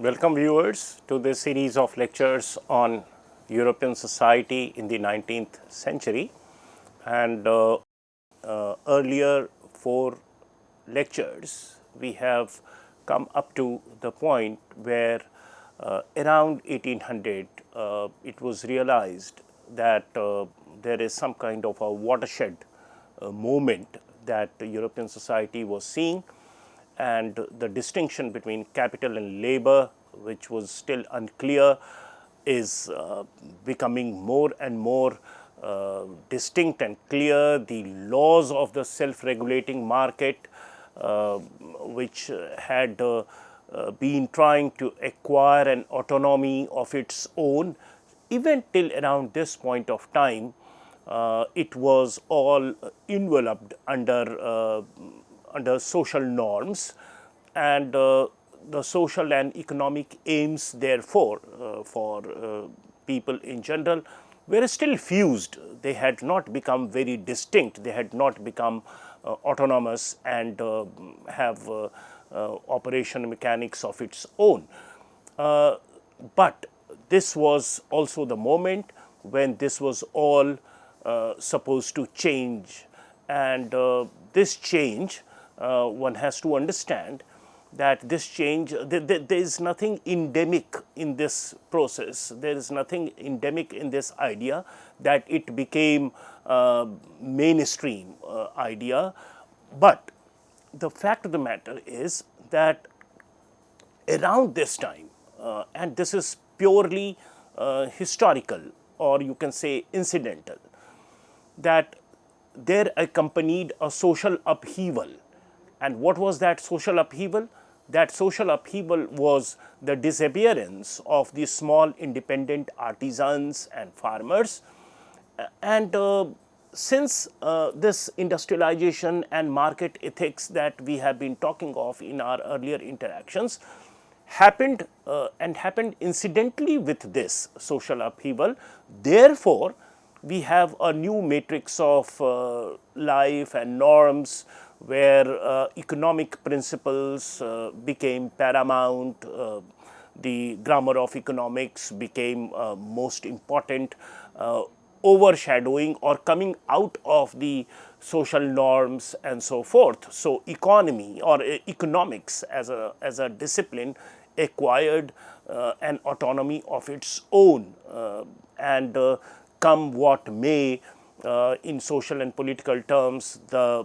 Welcome viewers to this series of lectures on European society in the 19th century, and earlier 4 lectures we have come up to the point where around 1800 it was realized that there is some kind of a watershed movement that European society was seeing, and the distinction between capital and labor, which was still unclear, is becoming more and more distinct and clear. The laws of the self-regulating market, which had been trying to acquire an autonomy of its own, even till around this point of time, it was all enveloped under social norms, and the social and economic aims therefore for people in general were still fused. They had not become very distinct, they had not become autonomous and have operation mechanics of its own. But this was also the moment when this was all supposed to change, and this change, one has to understand that this change, there is nothing endemic in this process, there is nothing endemic in this idea that it became mainstream idea. But the fact of the matter is that around this time, and this is purely historical, or you can say incidental, that there accompanied a social upheaval. And what was that social upheaval? That social upheaval was the disappearance of the small independent artisans and farmers. And since this industrialization and market ethics that we have been talking of in our earlier interactions happened and happened incidentally with this social upheaval, therefore, we have a new matrix of life and norms where economic principles became paramount, the grammar of economics became most important, overshadowing or coming out of the social norms and so forth. So, economy or economics as a discipline acquired an autonomy of its own, and come what may, in social and political terms, the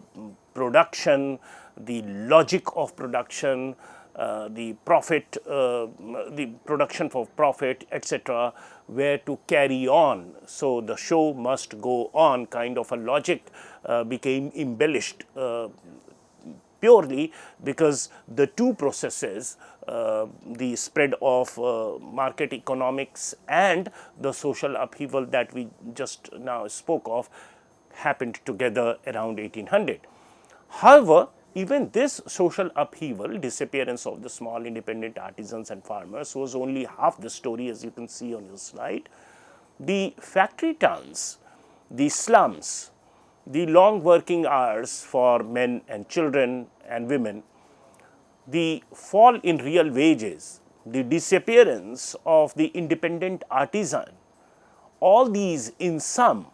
production, the logic of production, the profit, the production for profit, etc., were to carry on. So, the show must go on kind of a logic became embellished purely because the two processes, the spread of market economics and the social upheaval that we just now spoke of, happened together around 1800. However, even this social upheaval, disappearance of the small independent artisans and farmers, was only half the story, as you can see on your slide. The factory towns, the slums, the long working hours for men and children and women, the fall in real wages, the disappearance of the independent artisan, all these in sum,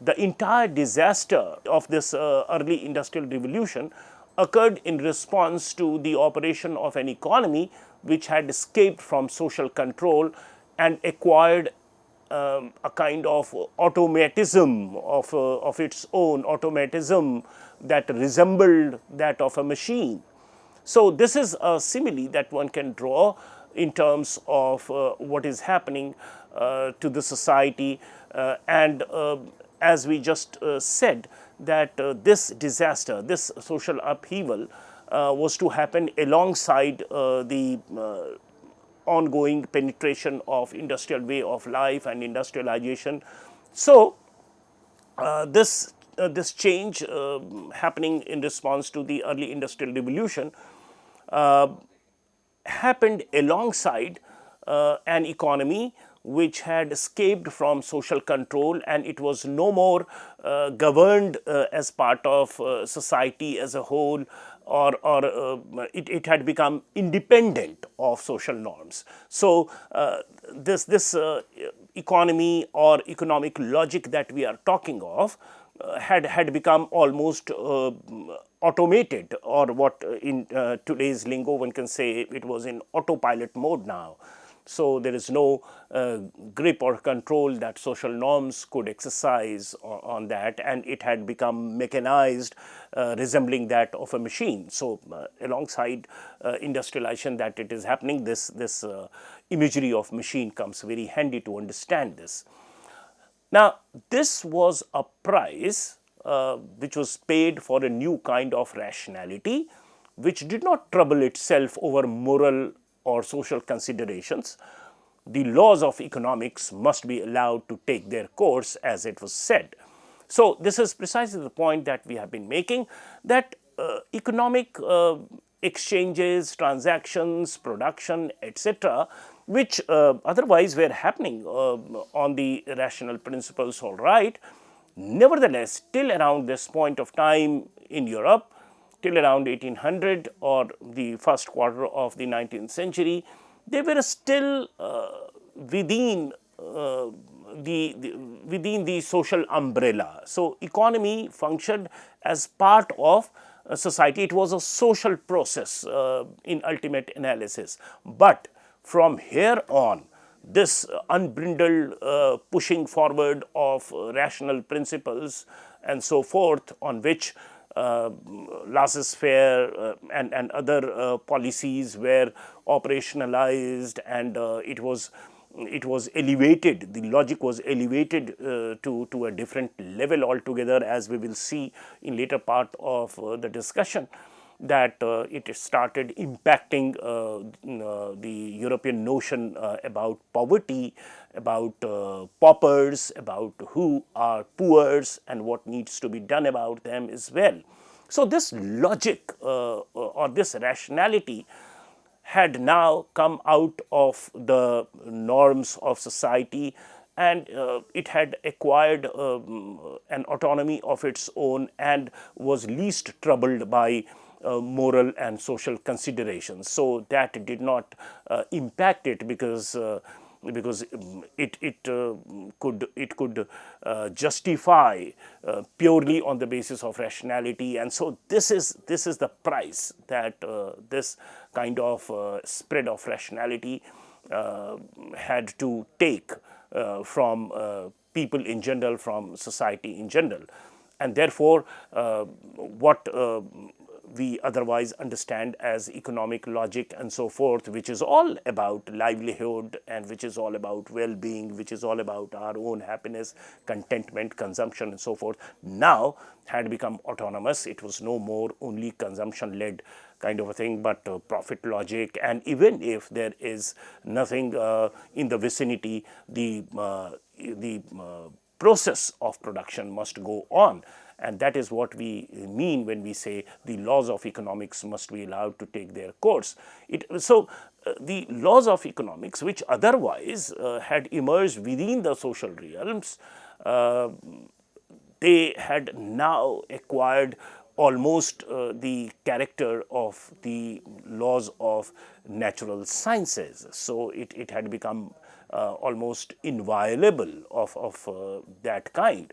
the entire disaster of this early industrial revolution occurred in response to the operation of an economy which had escaped from social control and acquired a kind of automatism of its own, automatism that resembled that of a machine. So, this is a simile that one can draw in terms of what is happening to the society, and as we just said, that this disaster, this social upheaval was to happen alongside the ongoing penetration of industrial way of life and industrialization. So, this change happening in response to the early industrial revolution happened alongside an economy which had escaped from social control, and it was no more governed as part of society as a whole it had become independent of social norms. So, this economy or economic logic that we are talking of had become almost automated, or what in today's lingo one can say it was in autopilot mode now. So, there is no grip or control that social norms could exercise on that, and it had become mechanized, resembling that of a machine. So, alongside industrialization that it is happening, this imagery of machine comes very handy to understand this. Now, this was a price which was paid for a new kind of rationality, which did not trouble itself over moral or social considerations. The laws of economics must be allowed to take their course, as it was said. So, this is precisely the point that we have been making, that economic exchanges, transactions, production, etc., which otherwise were happening on the rational principles, all right. Nevertheless, till around this point of time in Europe, till around 1800 or the first quarter of the 19th century, they were still within within the social umbrella. So, economy functioned as part of society. It was a social process in ultimate analysis. But from here on, this unbridled pushing forward of rational principles and so forth, on which laissez-faire and other policies were operationalized, and it was elevated, the logic was elevated to a different level altogether, as we will see in later part of the discussion, that it started impacting the European notion about poverty, about paupers, about who are poors and what needs to be done about them as well. So, this logic or this rationality had now come out of the norms of society, and it had acquired an autonomy of its own and was least troubled by moral and social considerations. So, that did not impact it, because it could justify purely on the basis of rationality. And so, this is the price that this kind of spread of rationality had to take from people in general, from society in general. And therefore, what we otherwise understand as economic logic and so forth, which is all about livelihood and which is all about well-being, which is all about our own happiness, contentment, consumption and so forth, now had become autonomous. It was no more only consumption-led kind of a thing, but profit logic. And even if there is nothing in the vicinity, the process of production must go on. And that is what we mean when we say the laws of economics must be allowed to take their course. The laws of economics, which otherwise had emerged within the social realms, they had now acquired almost the character of the laws of natural sciences. So, it had become almost inviolable of that kind.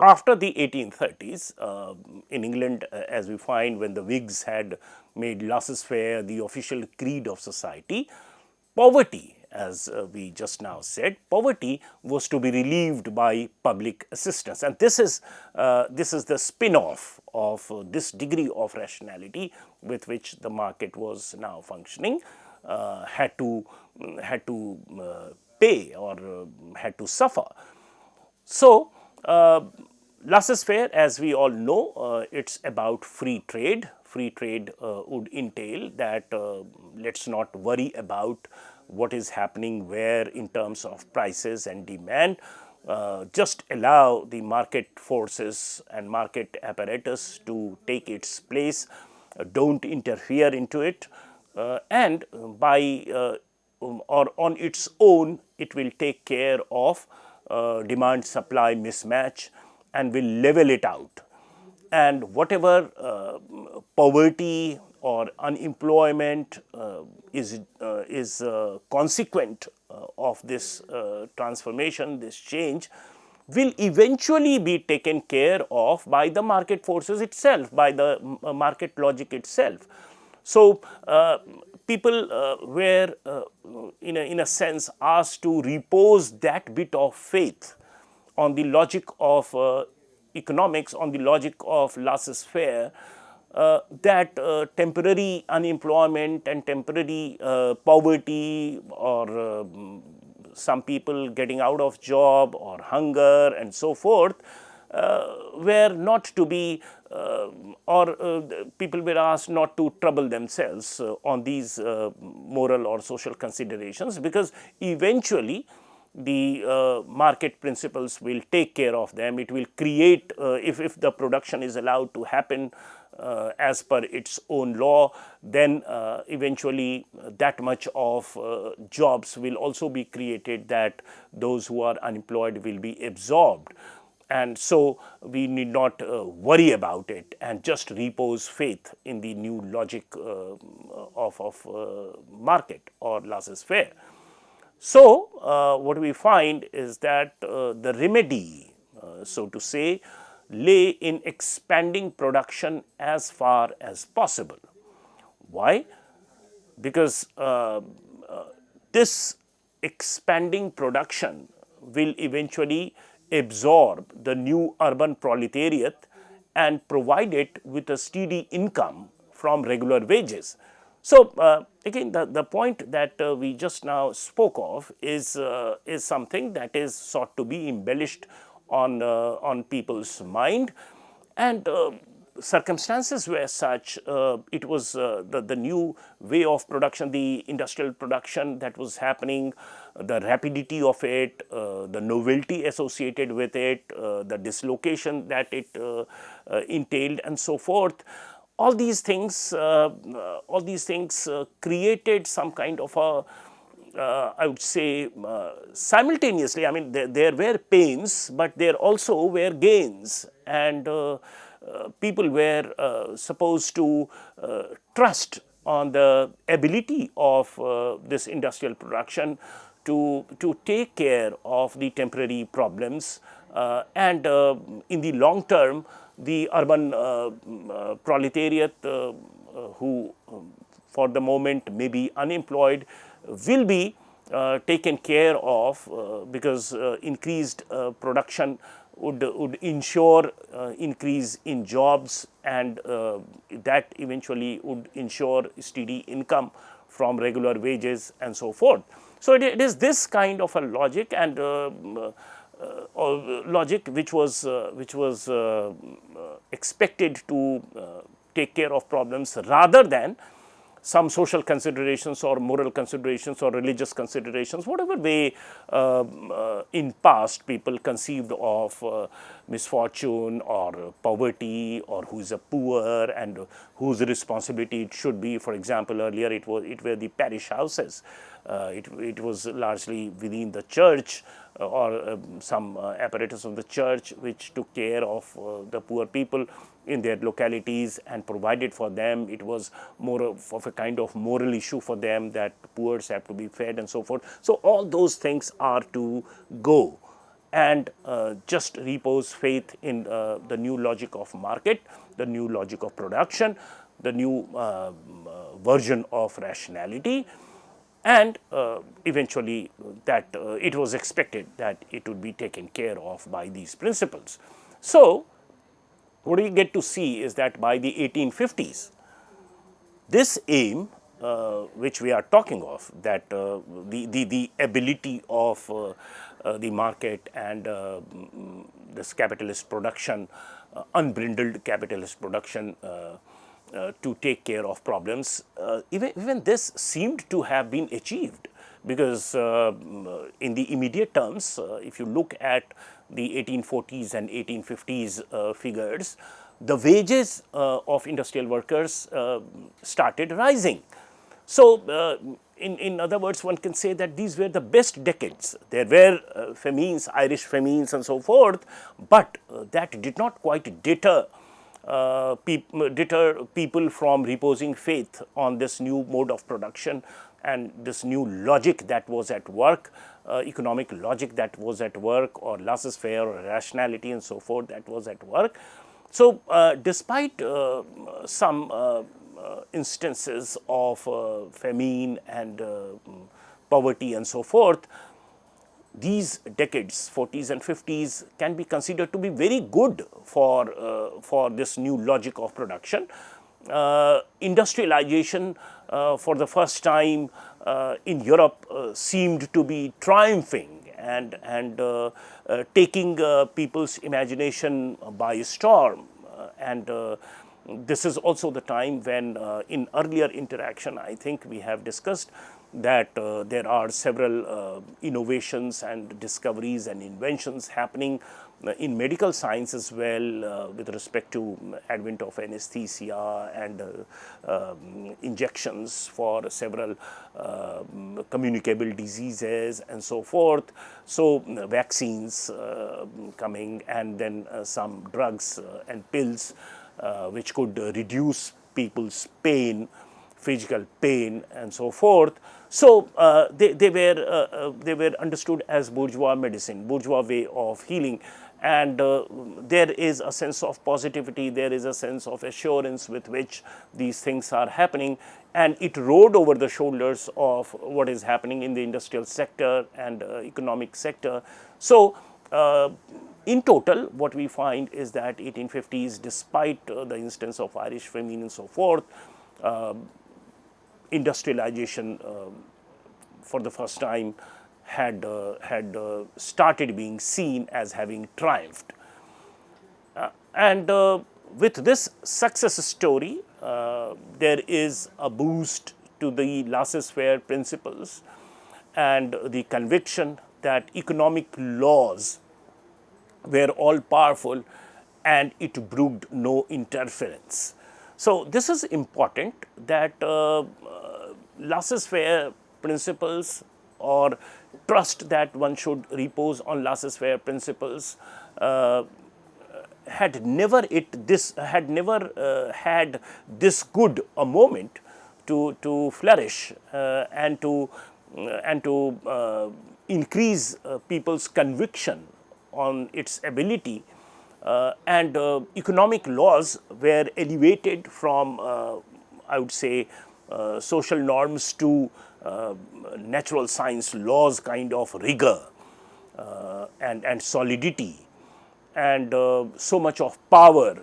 After the 1830s, in England, as we find, when the Whigs had made laissez-faire the official creed of society, poverty, as we just now said, poverty was to be relieved by public assistance. And this is the spin-off of this degree of rationality with which the market was now functioning, had to pay, or had to suffer. So, laissez-faire, as we all know, it's about free trade. Free trade would entail that let's not worry about what is happening where in terms of prices and demand. Just allow the market forces and market apparatus to take its place. Don't interfere into it, and by or on its own, it will take care of demand supply mismatch and will level it out. and whatever poverty or unemployment is consequent of this transformation, this change, will eventually be taken care of by the market forces itself, by the market logic itself. So, people were in a sense asked to repose that bit of faith on the logic of economics, on the logic of laissez-faire, that temporary unemployment and temporary poverty, or some people getting out of job, or hunger and so forth, were not to be, people were asked not to trouble themselves on these moral or social considerations, because eventually the market principles will take care of them. It will create, if the production is allowed to happen as per its own law, then eventually that much of jobs will also be created, that those who are unemployed will be absorbed. And so, we need not worry about it and just repose faith in the new logic of market or laissez-faire. So, what we find is that the remedy, so to say, lay in expanding production as far as possible. Why? Because this expanding production will eventually absorb the new urban proletariat and provide it with a steady income from regular wages. So, again, the point that we just now spoke of is something that is sought to be embellished on people's mind, and circumstances were such, it was the new way of production, the industrial production that was happening, the rapidity of it, the novelty associated with it, the dislocation that it entailed and so forth. All these things created some kind of a, I would say, simultaneously, I mean, there were pains, but there also were gains, and people were supposed to trust on the ability of this industrial production to take care of the temporary problems, and in the long term, the urban proletariat, who for the moment may be unemployed, will be taken care of, because increased production would ensure increase in jobs, and that eventually would ensure steady income from regular wages and so forth. So, it is this kind of a logic, and logic which was expected to take care of problems, rather than some social considerations or moral considerations or religious considerations, whatever way in past people conceived of misfortune or poverty, or who is a poor and whose responsibility it should be. For example, earlier it were the parish houses. It was largely within the church or some apparatus of the church which took care of the poor people in their localities and provided for them. It was more of a kind of moral issue for them, that poor have to be fed and so forth. So, all those things are to go, and just repose faith in the new logic of market, the new logic of production, the new version of rationality, and eventually that it was expected that it would be taken care of by these principles. So, what we get to see is that by the 1850s, this aim which we are talking of, that the ability of the market and this capitalist production, unbridled capitalist production, to take care of problems, even this seemed to have been achieved, because in the immediate terms, if you look at the 1840s and 1850s figures, the wages of industrial workers started rising. So, in other words, one can say that these were the best decades. There were famines, Irish famines and so forth, but that did not quite deter deter people from reposing faith on this new mode of production and this new logic that was at work, economic logic that was at work, or laissez-faire or rationality and so forth that was at work. So, despite some instances of famine and poverty and so forth, these decades 40s and 50s can be considered to be very good for this new logic of production. Industrialization for the first time in Europe seemed to be triumphing and taking people's imagination by storm. And this is also the time when in earlier interaction I think we have discussed that there are several innovations and discoveries and inventions happening in medical science as well, with respect to advent of anesthesia and injections for several communicable diseases and so forth. So, vaccines coming, and then some drugs and pills which could reduce people's pain, physical pain and so forth. So, they were understood as bourgeois medicine, bourgeois way of healing, and there is a sense of positivity, there is a sense of assurance with which these things are happening, and it rode over the shoulders of what is happening in the industrial sector and economic sector. So, in total what we find is that 1850s, despite the instance of Irish famine and so forth, industrialization for the first time had started being seen as having triumphed. And with this success story, there is a boost to the laissez-faire principles and the conviction that economic laws were all powerful and it brooked no interference. So, this is important that laissez-faire principles or trust that one should repose on laissez-faire principles had never had this good a moment to flourish and to increase people's conviction on its ability, and economic laws were elevated from I would say social norms to natural science laws kind of rigor and solidity, and so much of power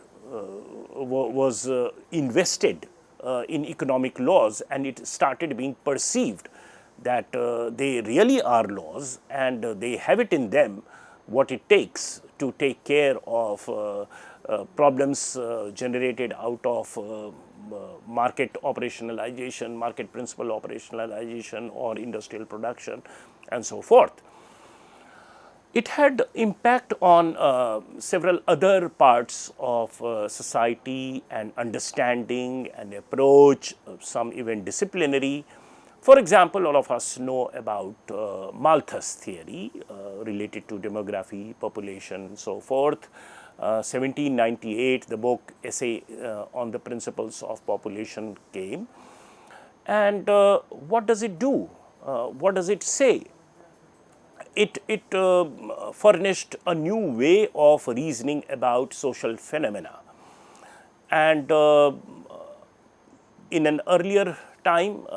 was invested in economic laws, and it started being perceived that they really are laws and they have it in them what it takes to take care of problems generated out of market operationalization, market principle operationalization, or industrial production and so forth. It had impact on several other parts of society and understanding and approach, some even disciplinary. For example, all of us know about Malthus theory related to demography, population and so forth. 1798, the book Essay on the Principles of Population came, and what does it do? What does it say? It furnished a new way of reasoning about social phenomena, and in an earlier time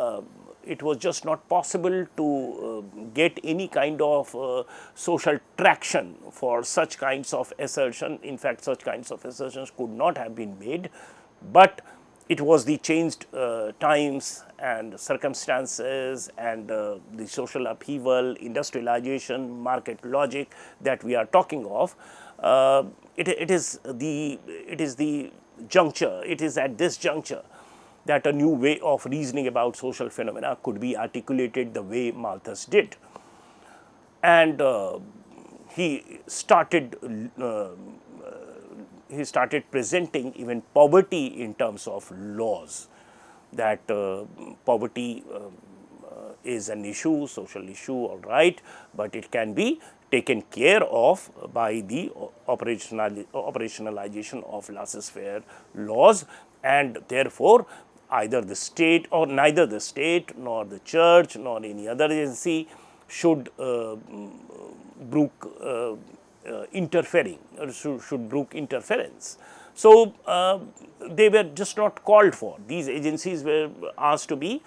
it was just not possible to get any kind of social traction for such kinds of assertion. In fact, such kinds of assertions could not have been made, but it was the changed times and circumstances and the social upheaval, industrialization, market logic that we are talking of. It is the juncture, it is at this juncture that a new way of reasoning about social phenomena could be articulated the way Malthus did. And he started presenting even poverty in terms of laws, that poverty is an issue, social issue, all right, but it can be taken care of by the operationalization of laissez-faire laws, and therefore, either the state or neither the state nor the church nor any other agency should brook interfering or should brook interference. So, they were just not called for. These agencies were asked to be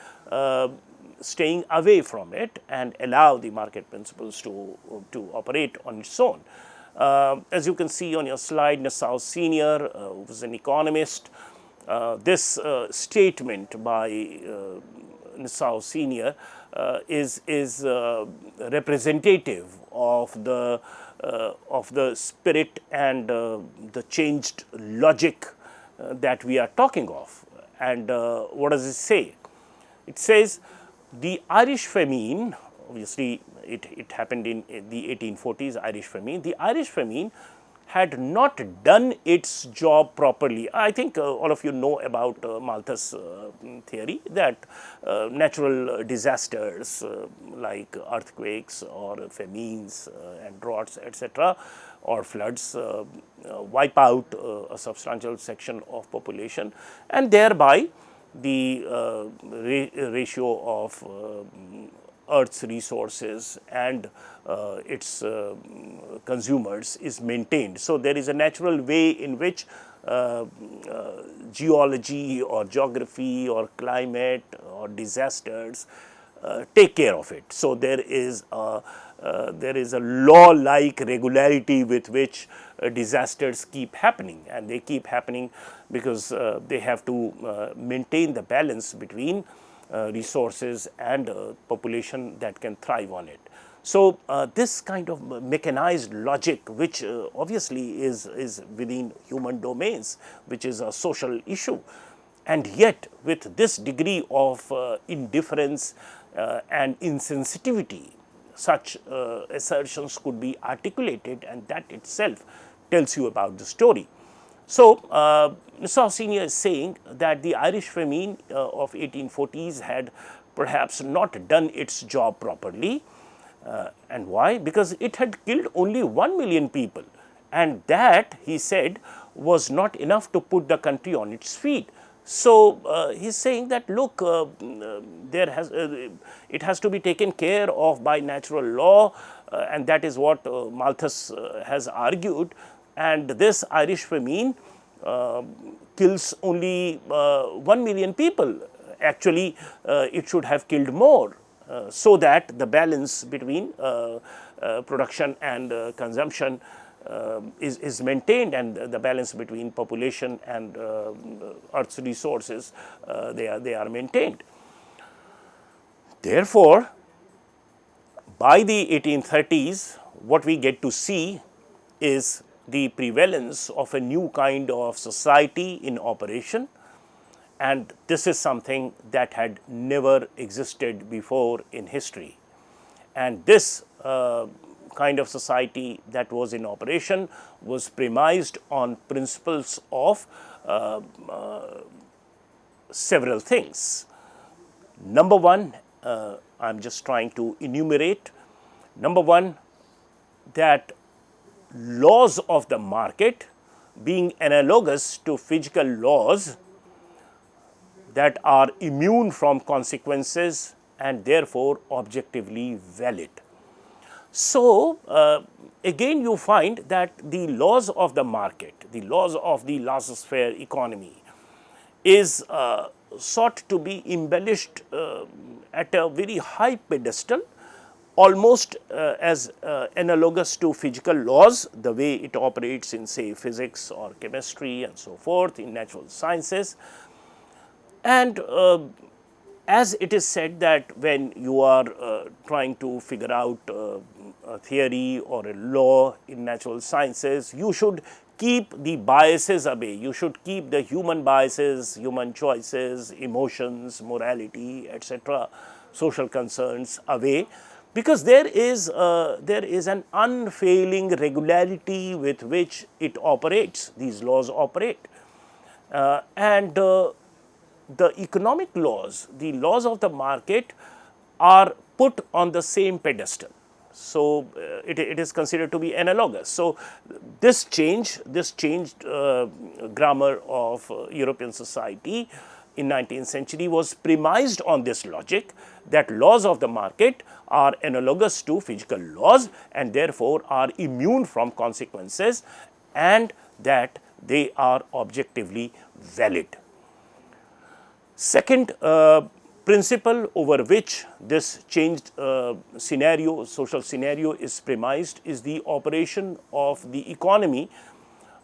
staying away from it and allow the market principles to operate on its own. As you can see on your slide, Nassau Senior, who was an economist, this statement by Nassau Senior is representative of the spirit and the changed logic that we are talking of. And what does it say? It says the Irish famine, obviously it happened in the 1840s, Irish famine. The Irish famine had not done its job properly. I think all of you know about Malthus' theory that natural disasters like earthquakes or famines and droughts, etc., or floods wipe out a substantial section of population, and thereby the ratio of Earth's resources and its consumers is maintained. So, there is a natural way in which geology or geography or climate or disasters take care of it. So, there is a law-like regularity with which disasters keep happening, and they keep happening because they have to maintain the balance between resources and population that can thrive on it. So, this kind of mechanized logic, which obviously is within human domains, which is a social issue, and yet with this degree of indifference and insensitivity, such assertions could be articulated, and that itself tells you about the story. So, Nassau Senior is saying that the Irish famine of 1840s had perhaps not done its job properly. And why? Because it had killed only 1 million people, and that, he said, was not enough to put the country on its feet. So, he is saying that look, it has to be taken care of by natural law, and that is what Malthus has argued, and this Irish famine kills only 1 million people. Actually, it should have killed more, so that the balance between production and consumption is maintained, and the balance between population and Earth's resources, they are maintained. Therefore, by the 1830s, what we get to see is the prevalence of a new kind of society in operation, and this is something that had never existed before in history. And this kind of society that was in operation was premised on principles of several things. Number one, I am just trying to enumerate. Number one, that laws of the market, being analogous to physical laws that are immune from consequences and therefore objectively valid. So, again you find that the laws of the market, the laws of the laissez-faire economy is sought to be embellished at a very high pedestal, almost as analogous to physical laws, the way it operates in, say, physics or chemistry and so forth, in natural sciences. And as it is said that when you are trying to figure out a theory or a law in natural sciences, you should keep the biases away. You should keep the human biases, human choices, emotions, morality, etc., social concerns away, because there is an unfailing regularity with which it operates, these laws operate. And the economic laws, the laws of the market are put on the same pedestal. So, it is considered to be analogous. So, this changed grammar of European society in 19th century was premised on this logic that laws of the market are analogous to physical laws and therefore are immune from consequences, and that they are objectively valid. Second principle over which this changed social scenario is premised is the operation of the economy,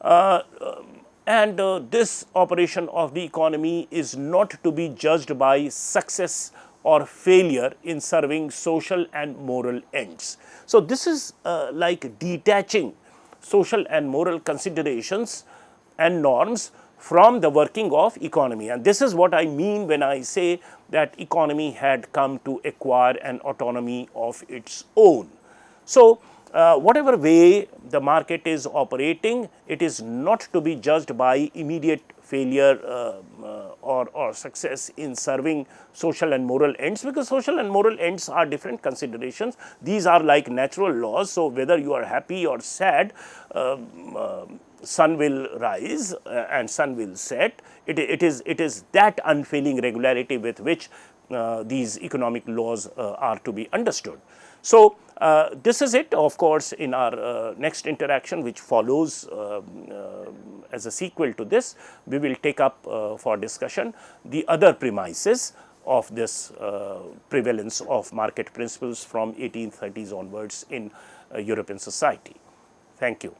and this operation of the economy is not to be judged by success or failure in serving social and moral ends. So, this is like detaching social and moral considerations and norms from the working of economy, and this is what I mean when I say that economy had come to acquire an autonomy of its own. So, whatever way the market is operating, it is not to be judged by immediate failure or success in serving social and moral ends, because social and moral ends are different considerations. These are like natural laws. So, whether you are happy or sad, sun will rise and sun will set. It is that unfailing regularity with which these economic laws are to be understood. So, this is it. Of course, in our next interaction, which follows as a sequel to this, we will take up for discussion the other premises of this prevalence of market principles from 1830s onwards in European society. Thank you.